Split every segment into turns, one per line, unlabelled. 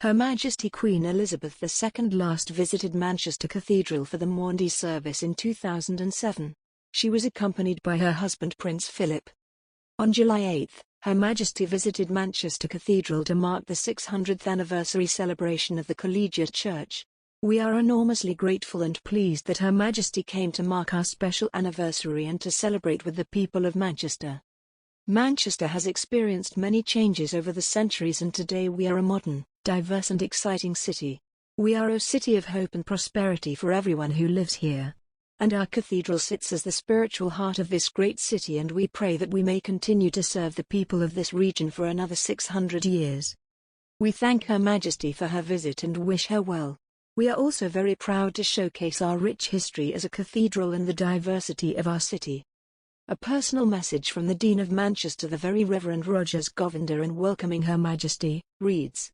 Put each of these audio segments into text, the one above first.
Her Majesty Queen Elizabeth II last visited Manchester Cathedral for the Maundy service in 2007. She was accompanied by her husband Prince Philip. On July 8, Her Majesty visited Manchester Cathedral to mark the 600th anniversary celebration of the Collegiate Church. We are enormously grateful and pleased that Her Majesty came to mark our special anniversary and to celebrate with the people of Manchester. Manchester has experienced many changes over the centuries, and today we are a modern, diverse and exciting city. We are a city of hope and prosperity for everyone who lives here. And our cathedral sits as the spiritual heart of this great city, and we pray that we may continue to serve the people of this region for another 600 years. We thank Her Majesty for her visit and wish her well. We are also very proud to showcase our rich history as a cathedral and the diversity of our city. A personal message from the Dean of Manchester, the Very Reverend Rogers Govinder, in welcoming Her Majesty, reads: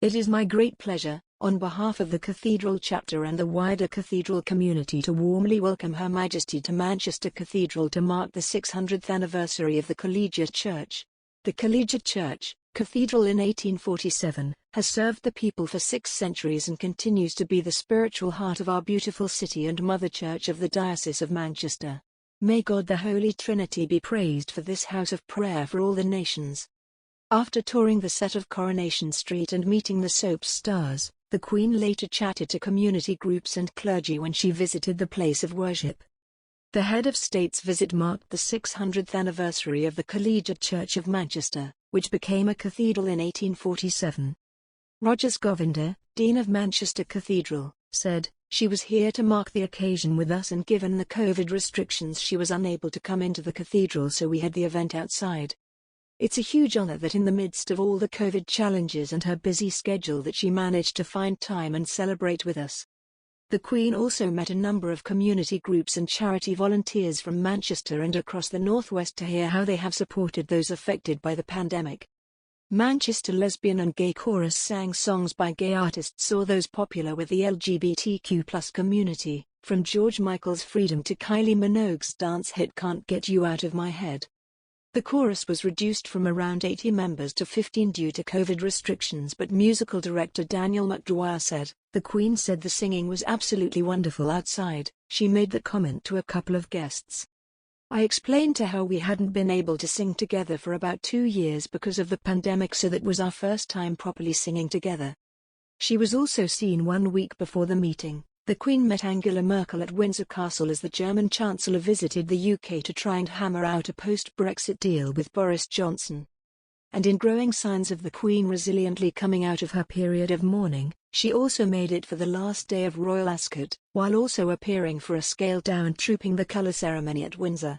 "It is my great pleasure, on behalf of the Cathedral chapter and the wider Cathedral community, to warmly welcome Her Majesty to Manchester Cathedral to mark the 600th anniversary of the Collegiate Church. The Collegiate Church, Cathedral in 1847, has served the people for 6 centuries and continues to be the spiritual heart of our beautiful city and Mother Church of the Diocese of Manchester. May God the Holy Trinity be praised for this house of prayer for all the nations." After touring the set of Coronation Street and meeting the soap stars, the Queen later chatted to community groups and clergy when she visited the place of worship. The head of state's visit marked the 600th anniversary of the Collegiate Church of Manchester, which became a cathedral in 1847. Rogers Govinder, Dean of Manchester Cathedral, said, "She was here to mark the occasion with us, and given the COVID restrictions she was unable to come into the cathedral, so we had the event outside. It's a huge honor that in the midst of all the COVID challenges and her busy schedule that she managed to find time and celebrate with us." The Queen also met a number of community groups and charity volunteers from Manchester and across the Northwest to hear how they have supported those affected by the pandemic. Manchester lesbian and gay chorus sang songs by gay artists or those popular with the LGBTQ+ community, from George Michael's Freedom to Kylie Minogue's dance hit Can't Get You Out of My Head. The chorus was reduced from around 80 members to 15 due to COVID restrictions, but musical director Daniel McDwyer said, "The Queen said the singing was absolutely wonderful outside." She made that comment to a couple of guests. "I explained to her we hadn't been able to sing together for about 2 years because of the pandemic, so that was our first time properly singing together." She was also seen 1 week before the meeting. The Queen met Angela Merkel at Windsor Castle as the German Chancellor visited the UK to try and hammer out a post-Brexit deal with Boris Johnson. And in growing signs of the Queen resiliently coming out of her period of mourning, she also made it for the last day of royal ascot, while also appearing for a scaled-down Trooping the Colour ceremony at Windsor.